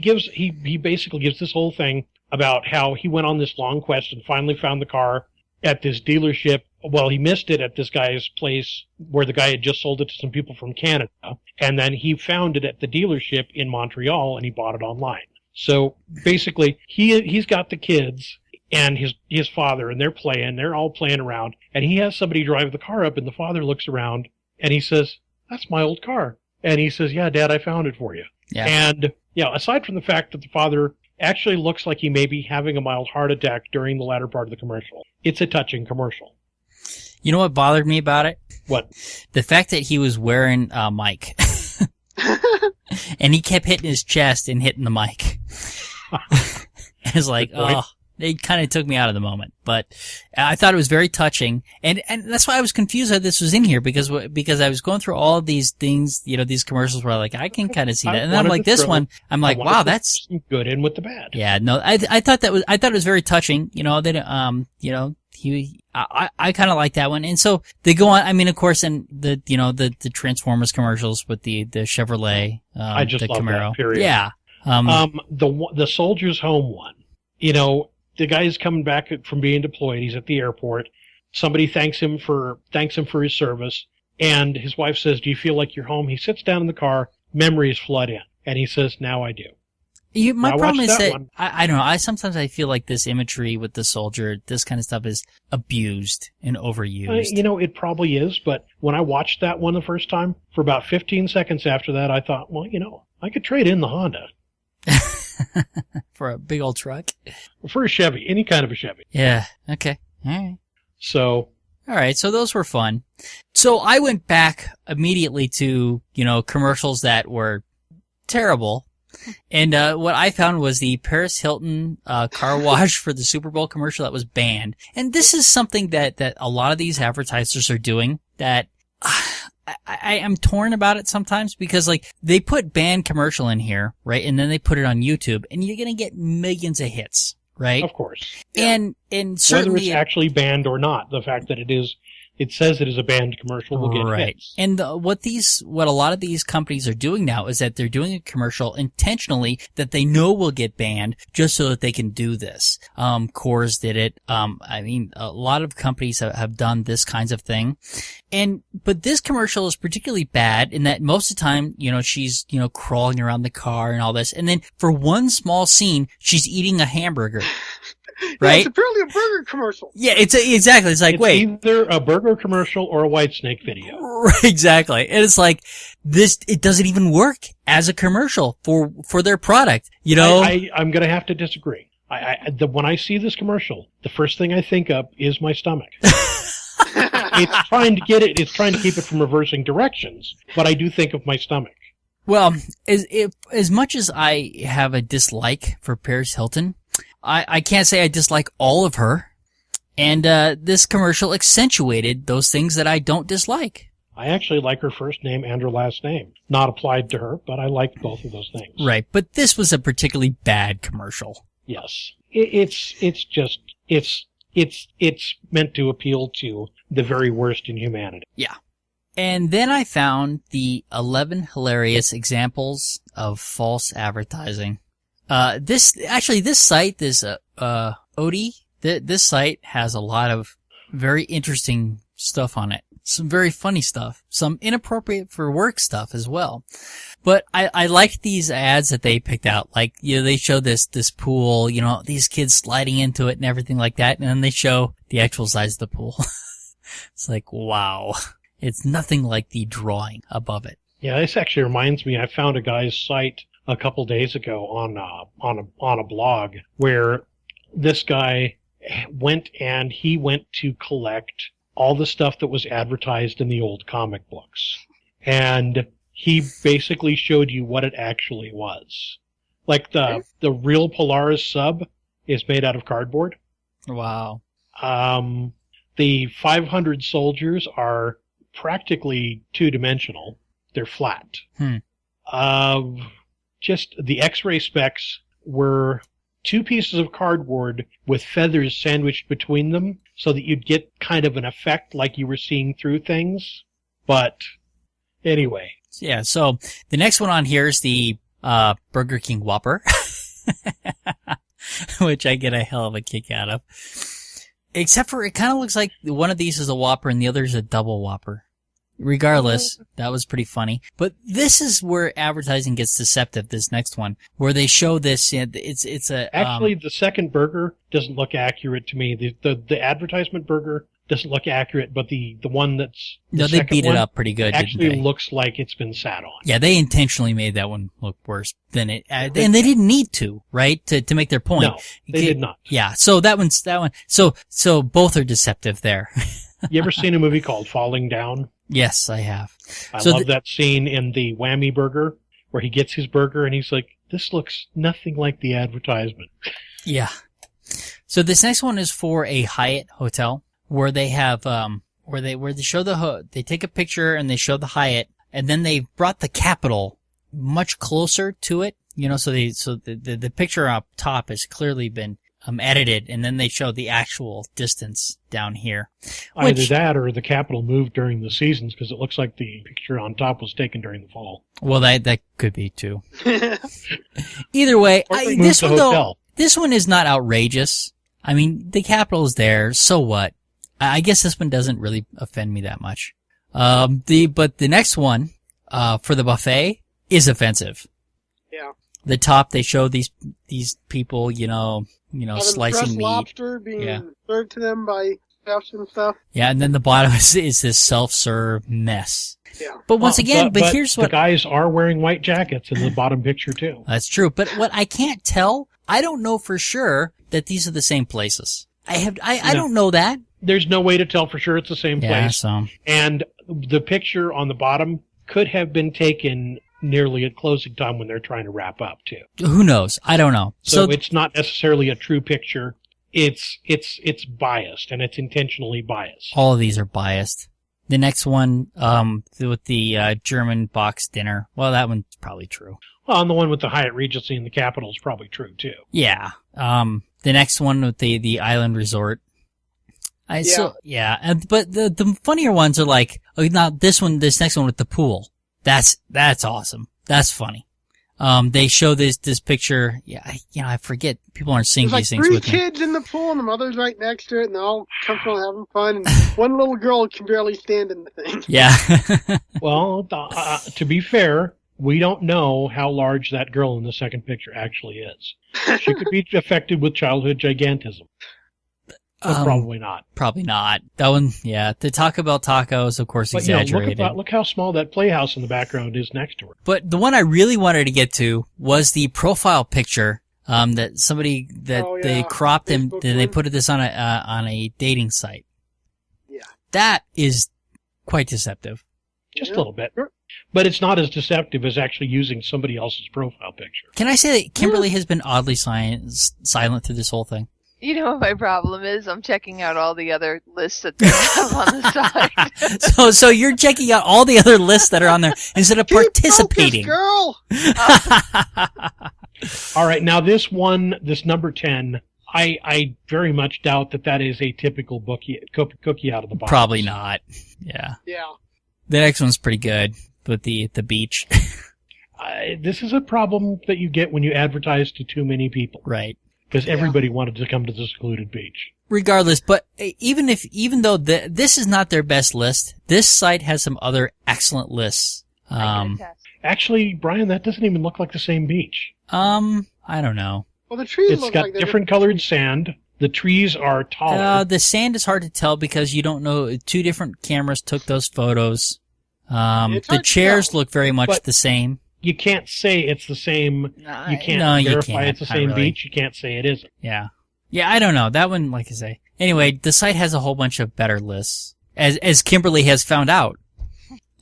basically gives this whole thing about how he went on this long quest and finally found the car at this dealership. Well, he missed it at this guy's place where the guy had just sold it to some people from Canada, and then he found it at the dealership in Montreal, and he bought it online. So basically, he's got the kids and his father, and they're all playing around, and he has somebody drive the car up, and the father looks around, and he says, "That's my old car." And he says, "Yeah, Dad, I found it for you." Yeah. And, aside from the fact that the father actually looks like he may be having a mild heart attack during the latter part of the commercial, it's a touching commercial. You know what bothered me about it? What? The fact that he was wearing a mic. And he kept hitting his chest and hitting the mic. It's like, It kind of took me out of the moment, but I thought it was very touching. And that's why I was confused that this was in here because I was going through all of these things, these commercials where I can kind of see that. And then I'm like, this one, I'm like, wow, that's good in with the bad. Yeah, no, I thought it was very touching, that, I kind of like that one. And so they go on, I mean, of course, and the Transformers commercials with the Chevrolet, I just the love Camaro. that, period. Yeah. The Soldier's Home one, the guy's coming back from being deployed. He's at the airport. Somebody thanks him for his service. And his wife says, "Do you feel like you're home?" He sits down in the car. Memories flood in. And he says, "Now I do." My problem is that, one. I don't know, sometimes I feel like this imagery with the soldier, this kind of stuff is abused and overused. It probably is, but when I watched that one the first time, for about 15 seconds after that, I thought, well, I could trade in the Honda. For a big old truck? For a Chevy, any kind of a Chevy. Yeah, okay. All right. So. All right, so those were fun. So I went back immediately to, commercials that were terrible. And what I found was the Paris Hilton car wash for the Super Bowl commercial that was banned. And this is something that a lot of these advertisers are doing that I am torn about it sometimes because they put banned commercial in here, right? And then they put it on YouTube and you're going to get millions of hits, right? Of course. And certainly whether it's actually banned or not, the fact that it says it is a banned commercial will get hits. And what a lot of these companies are doing now is that they're doing a commercial intentionally that they know will get banned just so that they can do this. Coors did it. A lot of companies have done this kinds of thing. But this commercial is particularly bad in that most of the time, she's, crawling around the car and all this. And then for one small scene, she's eating a hamburger. Right? Yeah, it's apparently a burger commercial. Yeah, exactly. It's it's either a burger commercial or a Whitesnake video. Right, exactly. And it's it doesn't even work as a commercial for their product, I'm going to have to disagree. When I see this commercial, the first thing I think of is my stomach. It's trying to keep it from reversing directions, but I do think of my stomach. Well, as much as I have a dislike for Paris Hilton, I can't say I dislike all of her. And this commercial accentuated those things that I don't dislike. I actually like her first name and her last name. Not applied to her, but I like both of those things. Right, but this was a particularly bad commercial. Yes. It's meant to appeal to the very worst in humanity. Yeah. And then I found the 11 hilarious examples of false advertising. This site, this Odie, this site has a lot of very interesting stuff on it. Some very funny stuff. Some inappropriate for work stuff as well. But I like these ads that they picked out. They show this pool, these kids sliding into it and everything like that. And then they show the actual size of the pool. It's wow. It's nothing like the drawing above it. Yeah, this actually reminds me, I found a guy's site a couple days ago on a blog where this guy went to collect all the stuff that was advertised in the old comic books. And he basically showed you what it actually was. The real Polaris sub is made out of cardboard. Wow. The 500 soldiers are practically two-dimensional. They're flat. Just the X-ray specs were 2 pieces of cardboard with feathers sandwiched between them so that you'd get kind of an effect like you were seeing through things. But anyway. Yeah, so the next one on here is the Burger King Whopper, which I get a hell of a kick out of. Except for it kind of looks like one of these is a Whopper and the other is a double Whopper. Regardless, that was pretty funny. But this is where advertising gets deceptive, this next one, where they show this, it's a... Actually, the second burger doesn't look accurate to me. The advertisement burger doesn't look accurate, but the one that's... they beat it up pretty good, actually didn't they? Looks like it's been sat on. Yeah, they intentionally made that one look worse than it... and they didn't need to, right? To make their point. No, they did not. Yeah, so that one... So both are deceptive there. You ever seen a movie called Falling Down? Yes, I have. I love that scene in the Whammy Burger where he gets his burger and he's like, this looks nothing like the advertisement. Yeah. So this next one is for a Hyatt hotel where they have, where they show they take a picture and they show the Hyatt, and then they brought the Capitol much closer to it. So the picture up top has clearly been edited, and then they show the actual distance down here. Either that or the Capitol moved during the seasons, because it looks like the picture on top was taken during the fall. Well, that could be too. Either way, this one is not outrageous. I mean, the Capitol's there, so what? I guess this one doesn't really offend me that much. But the next one, for the buffet is offensive. Yeah. The top, they show these people, slicing meat. Lobster being served to them by chefs and stuff. Yeah, and then the bottom is this self-serve mess. Yeah. But once again, but here's what... The guys are wearing white jackets in the bottom picture, too. That's true. But what I can't tell, I don't know for sure that these are the same places. I don't know that. There's no way to tell for sure it's the same place. So. And the picture on the bottom could have been taken nearly at closing time when they're trying to wrap up, too. Who knows? I don't know. So it's not necessarily a true picture. It's biased, and it's intentionally biased. All of these are biased. The next one, with the German box dinner, well, that one's probably true. Well, and the one with the Hyatt Regency and the Capitol is probably true, too. Yeah. The next one with the island resort. But the funnier ones are like, this next one with the pool. That's awesome. That's funny. They show this picture. Yeah, I forget. People aren't seeing these things with me. There's 3 kids in the pool, and the mother's right next to it, and they're all comfortable having fun. And one little girl can barely stand in the thing. Yeah. Well, to be fair, we don't know how large that girl in the second picture actually is. She could be affected with childhood gigantism. But probably not. Probably not. That one, yeah. The Taco Bell tacos, of course, exaggerated. Look how small that playhouse in the background is next to her. But the one I really wanted to get to was the profile picture that somebody they cropped and they put this on a dating site. Yeah. That is quite deceptive. Just a little bit. But it's not as deceptive as actually using somebody else's profile picture. Can I say that Kimberly has been oddly silent through this whole thing? You know what my problem is? I'm checking out all the other lists that they have on the side. So you're checking out all the other lists that are on there instead of participating. Focus, girl! All right, now this number 10, I very much doubt that is a typical cookie out of the box. Probably not. Yeah. Yeah. The next one's pretty good with the beach. This is a problem that you get when you advertise to too many people. Right. Because everybody wanted to come to the secluded beach. Regardless, but even though this is not their best list, this site has some other excellent lists. Actually, Brian, that doesn't even look like the same beach. I don't know. Well, the trees It's got different colored sand. The trees are taller. The sand is hard to tell because you don't know. 2 different cameras took those photos. The chairs look very much the same. You can't say it's the same. You can't verify it's the same beach. You can't say it isn't. Yeah. Yeah, I don't know. That one, like I say. Anyway, the site has a whole bunch of better lists, as Kimberly has found out.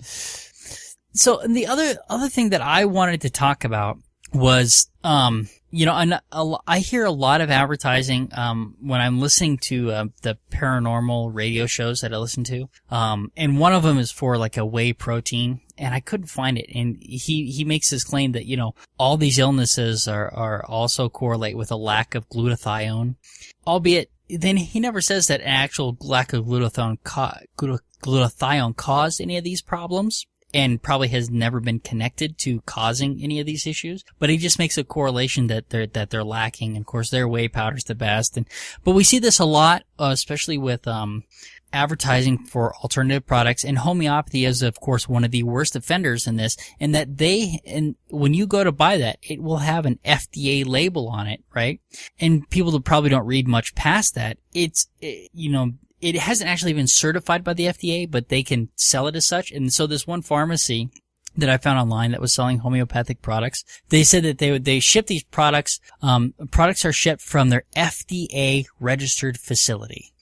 So, and the other thing that I wanted to talk about was, I hear a lot of advertising, when I'm listening to, the paranormal radio shows that I listen to. And one of them is for like a whey protein, and I couldn't find it. And he makes this claim that, all these illnesses are also correlate with a lack of glutathione. Albeit, then he never says that an actual lack of glutathione caused any of these problems, and probably has never been connected to causing any of these issues. But he just makes a correlation that they're lacking. And of course, their whey powder's the best. But we see this a lot, especially with advertising for alternative products, and homeopathy is, of course, one of the worst offenders in this. And that when you go to buy that, it will have an FDA label on it, right? And people that probably don't read much past that, it hasn't actually been certified by the FDA, but they can sell it as such. And so this one pharmacy that I found online that was selling homeopathic products, they said that they ship these products. Products are shipped from their FDA registered facility.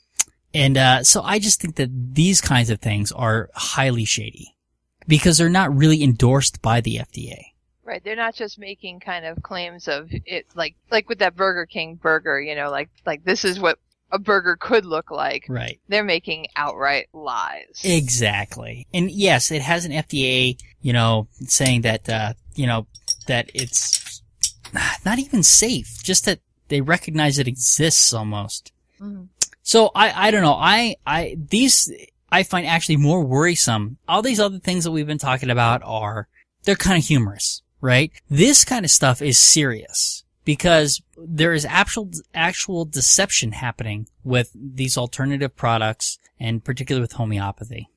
And so I just think that these kinds of things are highly shady because they're not really endorsed by the FDA. Right, they're not just making kind of claims of it, like with that Burger King burger, like this is what a burger could look like. Right. They're making outright lies. Exactly. And yes, it has an FDA, saying that, that it's not even safe, just that they recognize it exists almost. Mm-hmm. So I don't know. I find actually more worrisome. All these other things that we've been talking about they're kind of humorous. Right? This kind of stuff is serious because there is actual deception happening with these alternative products and particularly with homeopathy.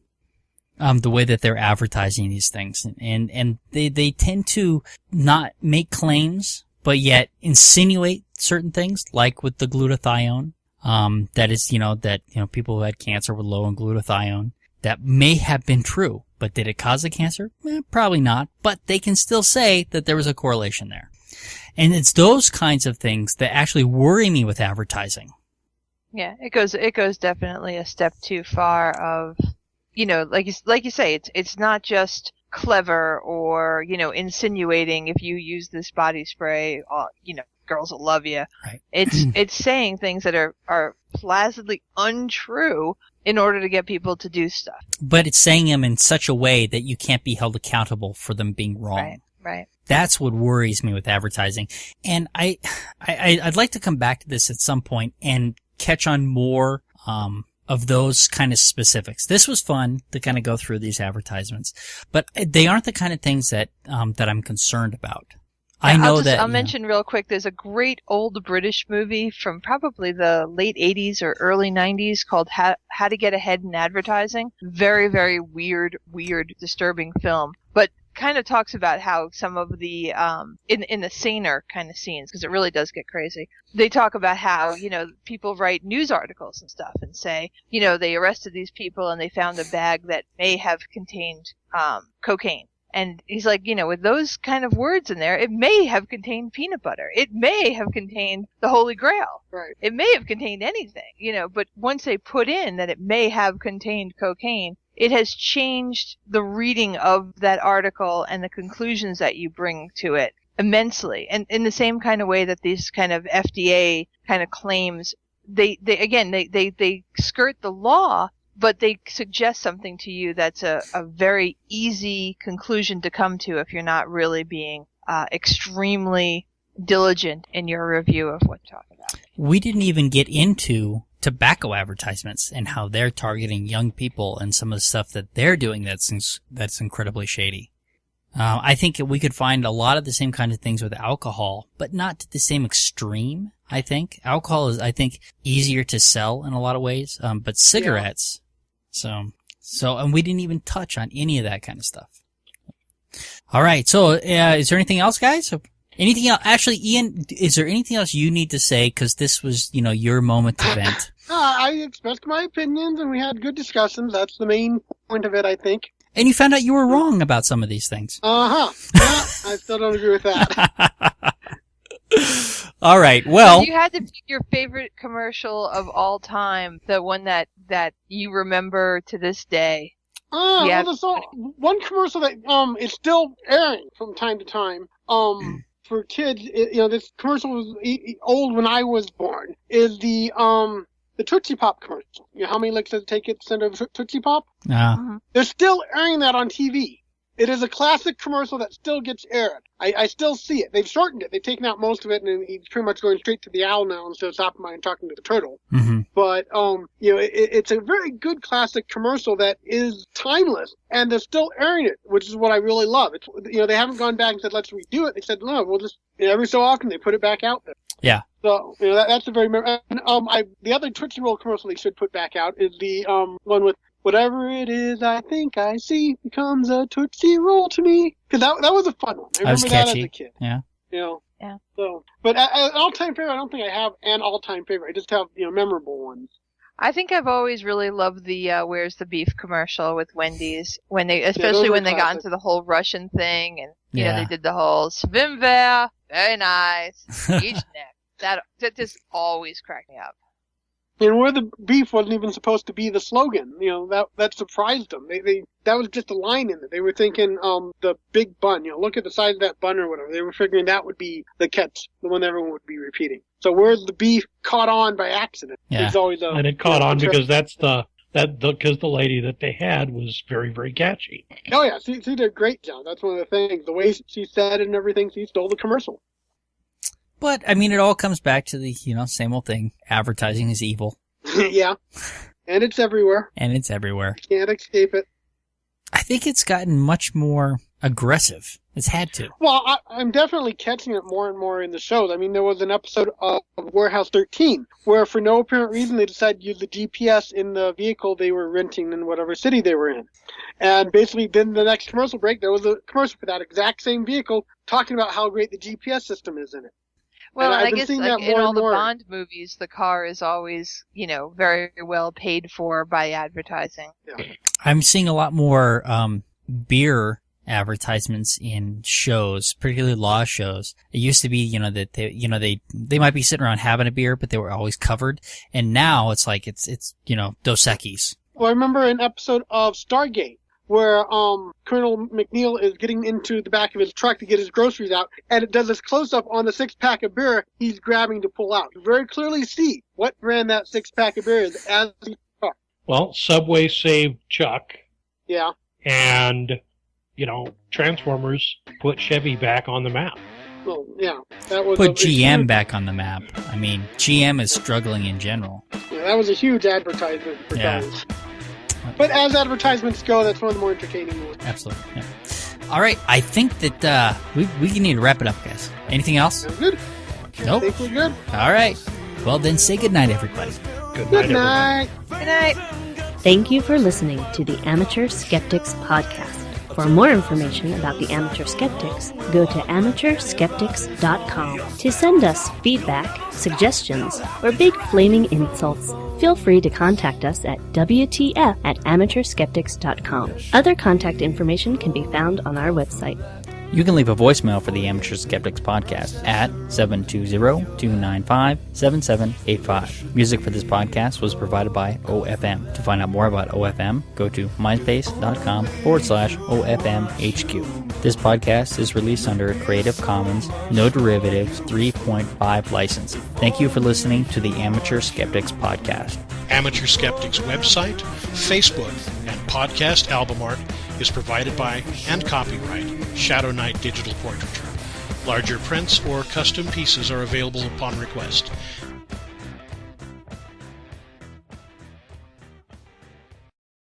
The way that they're advertising these things. And they tend to not make claims, but yet insinuate certain things, like with the glutathione. That is, people who had cancer were low in glutathione. That may have been true. But did it cause the cancer? Probably not. But they can still say that there was a correlation there. And it's those kinds of things that actually worry me with advertising. Yeah, it goes definitely a step too far of, like you say, it's not just clever or, insinuating if you use this body spray, girls will love you. Right. It's saying things that are placidly untrue in order to get people to do stuff. But it's saying them in such a way that you can't be held accountable for them being wrong. Right. That's what worries me with advertising. And I'd like to come back to this at some point and catch on more of those kind of specifics. This was fun to kind of go through these advertisements, but they aren't the kind of things that I'm concerned about. I'll mention real quick, there's a great old British movie from probably the late 80s or early 90s called How to Get Ahead in Advertising. Very, very weird, disturbing film. But kind of talks about how some of the, in the saner kind of scenes, because it really does get crazy, they talk about how, people write news articles and stuff and say, they arrested these people and they found a bag that may have contained cocaine. And he's like, with those kind of words in there, it may have contained peanut butter. It may have contained the Holy Grail. Right. It may have contained anything, but once they put in that it may have contained cocaine, it has changed the reading of that article and the conclusions that you bring to it immensely. And in the same kind of way that these kind of FDA kind of claims, they skirt the law, but they suggest something to you that's a very easy conclusion to come to if you're not really being extremely diligent in your review of what you're talking about. We didn't even get into tobacco advertisements and how they're targeting young people and some of the stuff that they're doing that's incredibly shady. I think we could find a lot of the same kind of things with alcohol, but not to the same extreme, I think. Alcohol is, I think, easier to sell in a lot of ways, but cigarettes... Yeah. So, and we didn't even touch on any of that kind of stuff. All right. So, is there anything else, guys? Anything else? Actually, Ian, is there anything else you need to say? Because this was, your moment to vent. I expressed my opinions and we had good discussions. That's the main point of it, I think. And you found out you were wrong about some of these things. Uh-huh. Yeah, I still don't agree with that. All right. Well, if you had to pick your favorite commercial of all time, the one that you remember to this day. Well, there's one commercial that is still airing from time to time. For kids, this commercial was old when I was born. Is the Tootsie Pop commercial? How many licks does it take to send a Tootsie Pop? They're still airing that on TV. It is a classic commercial that still gets aired. I still see it. They've shortened it. They've taken out most of it, and he's pretty much going straight to the owl now instead of stopping by and talking to the turtle. Mm-hmm. But, it's a very good classic commercial that is timeless, and they're still airing it, which is what I really love. It's, they haven't gone back and said, let's redo it. They said, no, we'll just, every so often they put it back out there. Yeah. So, that's a very, and, the other Tootsie Roll commercial they should put back out is the, one with, whatever it is I think I see becomes a Tootsie Roll to me. Because that was a fun one. I remember that as a kid. Yeah. Yeah. So, but an all-time favorite, I don't think I have an all-time favorite. I just have, memorable ones. I think I've always really loved the Where's the Beef commercial with Wendy's especially when they got into the whole Russian thing and they did the whole Svimver, very nice, each neck. That just always cracked me up. And where the beef wasn't even supposed to be the slogan, that surprised them. That was just a line in it. They were thinking, the big bun, look at the size of that bun or whatever. They were figuring that would be the catch, the one everyone would be repeating. So where's the beef caught on by accident? Yeah. It's always and it caught on because because the lady that they had was very, very catchy. Oh yeah, she did a great job. That's one of the things. The way she said it and everything, she stole the commercial. But, I mean, it all comes back to the, same old thing. Advertising is evil. Yeah. And it's everywhere. And it's everywhere. Can't escape it. I think it's gotten much more aggressive. It's had to. Well, I'm definitely catching it more and more in the shows. I mean, there was an episode of Warehouse 13 where, for no apparent reason, they decided to use the GPS in the vehicle they were renting in whatever city they were in. And basically, then the next commercial break, there was a commercial for that exact same vehicle talking about how great the GPS system is in it. Well, and I guess like in all the Bond movies, the car is always, very well paid for by advertising. Yeah. I'm seeing a lot more beer advertisements in shows, particularly law shows. It used to be, that they might be sitting around having a beer, but they were always covered. And now it's like it's Dos Equis. Well, I remember an episode of Stargate where Colonel McNeil is getting into the back of his truck to get his groceries out, and it does this close-up on the 6-pack of beer he's grabbing to pull out. You very clearly see what brand that 6-pack of beer is as he talks. Well, Subway saved Chuck. Yeah. And, Transformers put Chevy back on the map. Well, yeah. That was put GM back on the map. I mean, GM is struggling in general. Yeah, that was a huge advertisement for guys. But as advertisements go, that's one of the more entertaining ones. Absolutely. Yeah. All right. I think that we need to wrap it up, guys. Anything else? Sounds good. Nope. I think we're good. All right. Well, then say goodnight, everybody. Good night. Good night. Thank you for listening to the Amateur Skeptics podcast. For more information about the Amateur Skeptics, go to amateurskeptics.com. To send us feedback, suggestions, or big flaming insults, feel free to contact us at WTF@amateurskeptics.com. Other contact information can be found on our website. You can leave a voicemail for the Amateur Skeptics podcast at 720-295-7785. Music for this podcast was provided by OFM. To find out more about OFM, go to myspace.com/OFMHQ. This podcast is released under a Creative Commons, No Derivatives 3.5 license. Thank you for listening to the Amateur Skeptics podcast. Amateur Skeptics website, Facebook, and podcast album art is provided by and copyright Shadow Knight Digital Portraiture. Larger prints or custom pieces are available upon request.